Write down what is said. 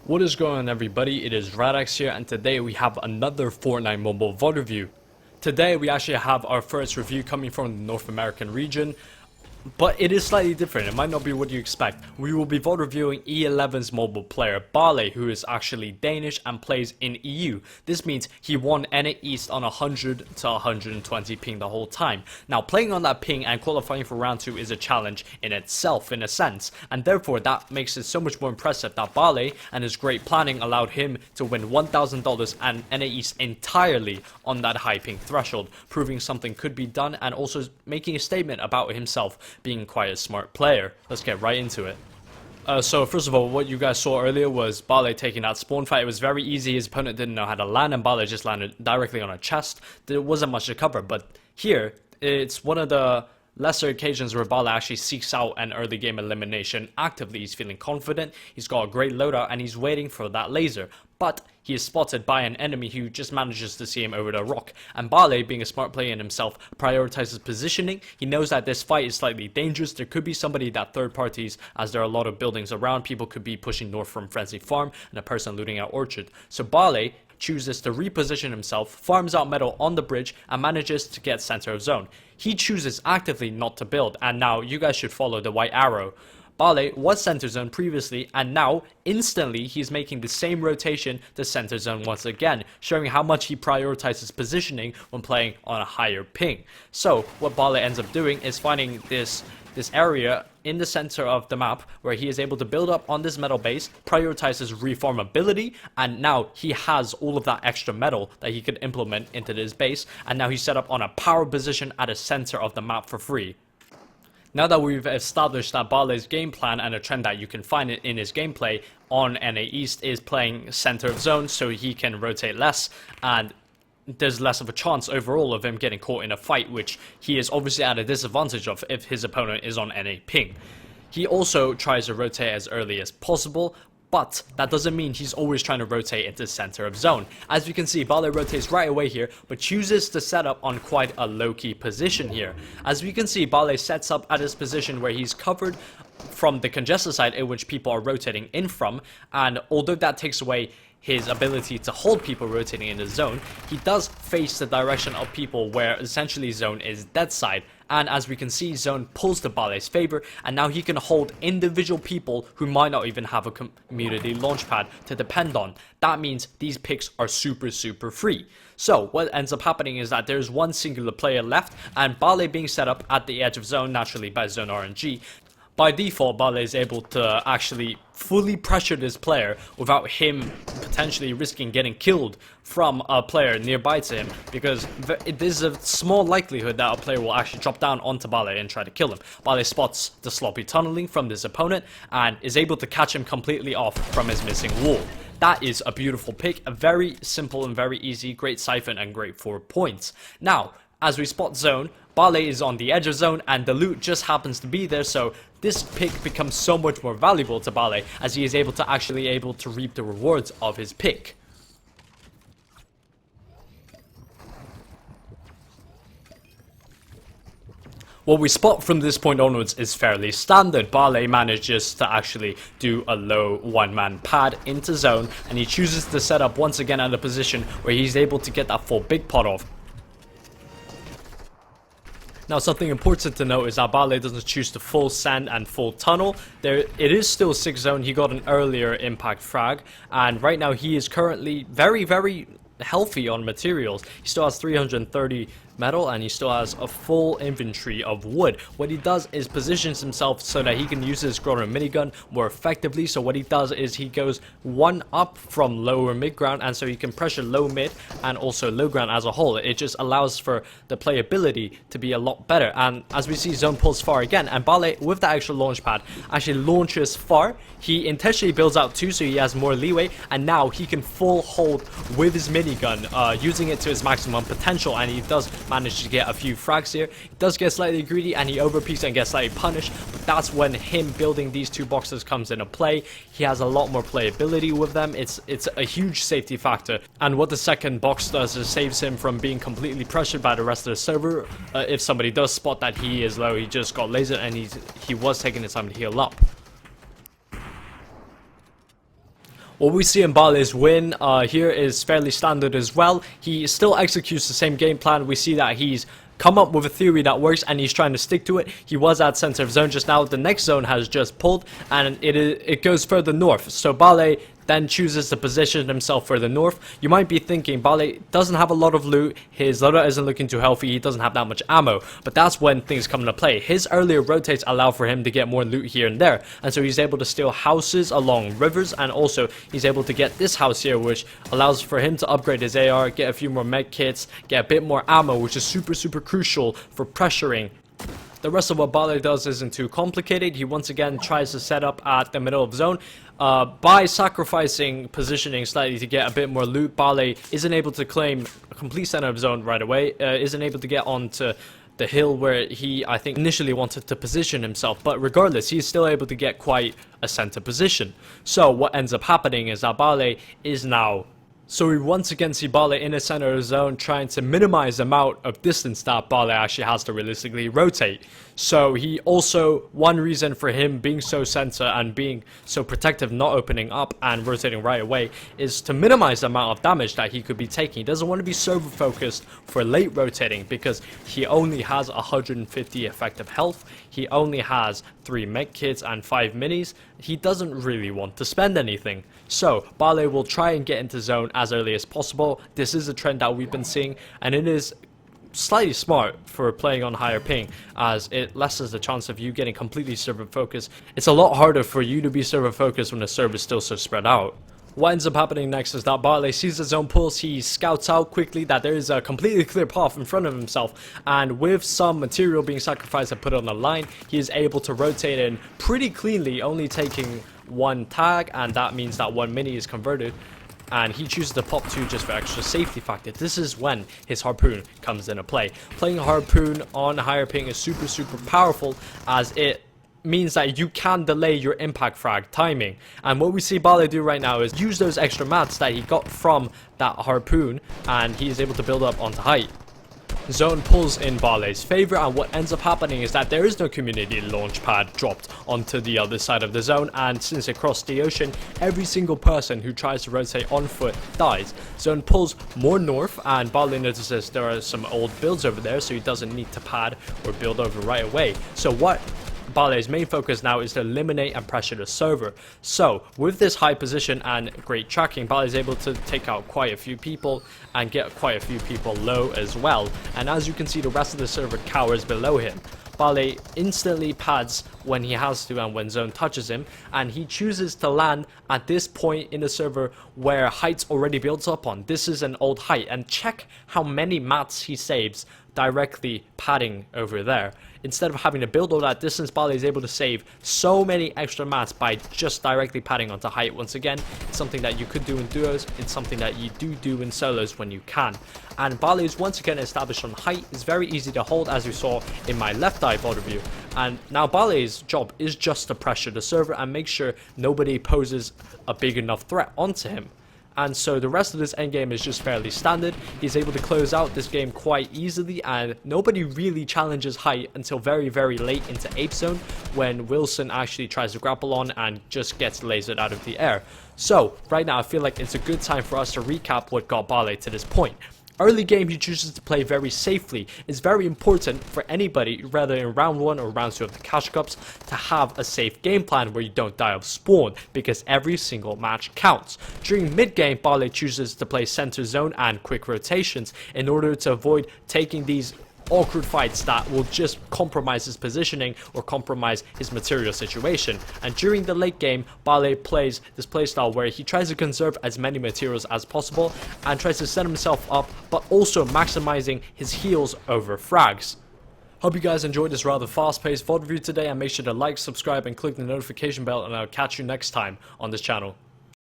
What is going on, everybody? It is Radex here, and today we have another Fortnite mobile VOD review. Today we actually have our first review coming from the North American region, but it is slightly different. It might not be what you expect. We will be VOD reviewing E11's mobile player Balle, who is actually Danish and plays in EU. This means he won NAE East on 100 to 120 ping the whole time. Now, playing on that ping and qualifying for round 2 is a challenge in itself, in a sense, and therefore that makes it so much more impressive that Balle and his great planning allowed him to win $1,000 and NAE East entirely on that high ping threshold, proving something could be done and also making a statement about himself being quite a smart player. Let's get right into it. So first of all, what you guys saw earlier was Balle taking that spawn fight. It was very easy. His opponent didn't know how to land, and Balle just landed directly on a chest. There wasn't much to cover, but here, it's one of the lesser occasions where Balle actually seeks out an early game elimination actively. He's feeling confident, he's got a great loadout, and he's waiting for that laser. But he is spotted by an enemy who just manages to see him over the rock. And Balle, being a smart player in himself, prioritizes positioning. He knows that this fight is slightly dangerous. There could be somebody that third parties, as there are a lot of buildings around. People could be pushing north from Frenzy Farm and a person looting out Orchard. So Balle chooses to reposition himself, farms out metal on the bridge, and manages to get center of zone. He chooses actively not to build, and now you guys should follow the white arrow. Balle was center zone previously, and now instantly he's making the same rotation to center zone once again, showing how much he prioritizes positioning when playing on a higher ping. So what Balle ends up doing is finding this area in the center of the map where he is able to build up on this metal base, prioritizes reformability, and now he has all of that extra metal that he could implement into this base, and now he's set up on a power position at the center of the map for free. Now that we've established that Balle's game plan and a trend that you can find it in his gameplay on NA East is playing center of zone so he can rotate less, and there's less of a chance overall of him getting caught in a fight, which he is obviously at a disadvantage of if his opponent is on NA ping. He also tries to rotate as early as possible, but that doesn't mean he's always trying to rotate into center of zone. As you can see, Balle rotates right away here, but chooses to set up on quite a low-key position here. As we can see, Balle sets up at his position where he's covered from the congested side in which people are rotating in from, and although that takes away his ability to hold people rotating in the zone, he does face the direction of people where essentially zone is dead side. And as we can see, zone pulls to Balle's favor, and now he can hold individual people who might not even have a community launchpad to depend on. That means these picks are super free. So what ends up happening is that there's one singular player left, and Balle being set up at the edge of zone naturally by zone RNG. By default, Balle is able to actually fully pressure this player without him potentially risking getting killed from a player nearby to him, because there's a small likelihood that a player will actually drop down onto Balle and try to kill him. Balle spots the sloppy tunneling from this opponent and is able to catch him completely off from his missing wall. That is a beautiful pick, a very simple and very easy, great siphon and great 4 points. Now, as we spot zone, Balle is on the edge of zone and the loot just happens to be there, so this pick becomes so much more valuable to Balle as he is able to reap the rewards of his pick. What we spot from this point onwards is fairly standard. Balle manages to actually do a low one-man pad into zone, and he chooses to set up once again at a position where he's able to get that full big pot off. Now, something important to note is that Balle doesn't choose to full sand and full tunnel. It is still 6 zone. He got an earlier impact frag, and right now he is currently very healthy on materials. He still has 330 metal, and he still has a full inventory of wood. What he does is positions himself so that he can use his Groner minigun more effectively. So what he does is he goes one up from lower mid ground, and so he can pressure low mid and also low ground as a whole. It just allows for the playability to be a lot better. And as we see, zone pulls far again, and Balle with that extra launch pad actually launches far. He intentionally builds out too, so he has more leeway, and now he can full hold with his minigun, using it to his maximum potential, and he does manage to get a few frags here. He does get slightly greedy and he overpeaks and gets slightly punished, but that's when him building these 2 boxes comes into play. He has a lot more playability with them. It's a huge safety factor, and what the second box does is saves him from being completely pressured by the rest of the server. If somebody does spot that he is low, he just got lasered, and he was taking his time to heal up. What we see in Balle's win here is fairly standard as well. He still executes the same game plan. We see that he's come up with a theory that works and he's trying to stick to it. He was at center of zone just now. The next zone has just pulled and it goes further north. So Balle then chooses to position himself further north. You might be thinking Balle doesn't have a lot of loot, his loadout isn't looking too healthy, he doesn't have that much ammo, but that's when things come into play. His earlier rotates allow for him to get more loot here and there, and so he's able to steal houses along rivers, and also he's able to get this house here, which allows for him to upgrade his AR, get a few more med kits, get a bit more ammo, which is super crucial for pressuring. The rest of what Balle does isn't too complicated. He once again tries to set up at the middle of zone. By sacrificing positioning slightly to get a bit more loot, Balle isn't able to claim a complete center of zone right away, isn't able to get onto the hill where he, I think, initially wanted to position himself, but regardless, he's still able to get quite a center position. So what ends up happening is that Balle is now... So we once again see Balle in the center of the zone trying to minimize the amount of distance that Balle actually has to realistically rotate. So he also, one reason for him being so center and being so protective, not opening up and rotating right away, is to minimize the amount of damage that he could be taking. He doesn't want to be server focused for late rotating because he only has 150 effective health. He only has 3 med kits and 5 minis. He doesn't really want to spend anything. So Balle will try and get into zone as early as possible. This is a trend that we've been seeing, and it is slightly smart for playing on higher ping, as it lessens the chance of you getting completely server focused. It's a lot harder for you to be server focused when the server is still so spread out. What ends up happening next is that Balle sees the zone pulse, he scouts out quickly that there is a completely clear path in front of himself, and with some material being sacrificed and put on the line, he is able to rotate in pretty cleanly, only taking 1 tag, and that means that 1 mini is converted, and he chooses to pop 2 just for extra safety factor. This is when his harpoon comes into play. Playing harpoon on higher ping is super powerful, as it means that you can delay your impact frag timing. And what we see Balle do right now is use those extra mats that he got from that harpoon, and he is able to build up onto height. Zone pulls in Balle's favor, and what ends up happening is that there is no community launch pad dropped onto the other side of the zone, and since it crossed the ocean, every single person who tries to rotate on foot dies. Zone pulls more north, and Balle notices there are some old builds over there, so he doesn't need to pad or build over right away. So what Balle's main focus now is to eliminate and pressure the server. So with this high position and great tracking, Balle is able to take out quite a few people and get quite a few people low as well. And as you can see, the rest of the server cowers below him. Balle instantly pads when he has to and when zone touches him, and he chooses to land at this point in the server where height's already built up on. This is an old height, and check how many mats he saves directly padding over there. Instead of having to build all that distance, Balle is able to save so many extra mats by just directly padding onto height. Once again, it's something that you could do in duos, it's something that you do in solos when you can. And Balle is once again established on height. It's very easy to hold, as you saw in my left eye VOD review. And now Balle's job is just to pressure the server and make sure nobody poses a big enough threat onto him. And so the rest of this endgame is just fairly standard. He's able to close out this game quite easily, and nobody really challenges height until very late into ape zone, when Wilson actually tries to grapple on and just gets lasered out of the air. So right now I feel like it's a good time for us to recap what got Balle to this point. Early game, he chooses to play very safely. It's very important for anybody, whether in round 1 or round 2 of the cash cups, to have a safe game plan where you don't die of spawn, because every single match counts. During mid game, Balle chooses to play center zone and quick rotations in order to avoid taking these awkward fights that will just compromise his positioning or compromise his material situation. And during the late game, Balle plays this playstyle where he tries to conserve as many materials as possible and tries to set himself up, but also maximizing his heals over frags. Hope you guys enjoyed this rather fast-paced VOD review today, and make sure to like, subscribe, and click the notification bell, and I'll catch you next time on this channel.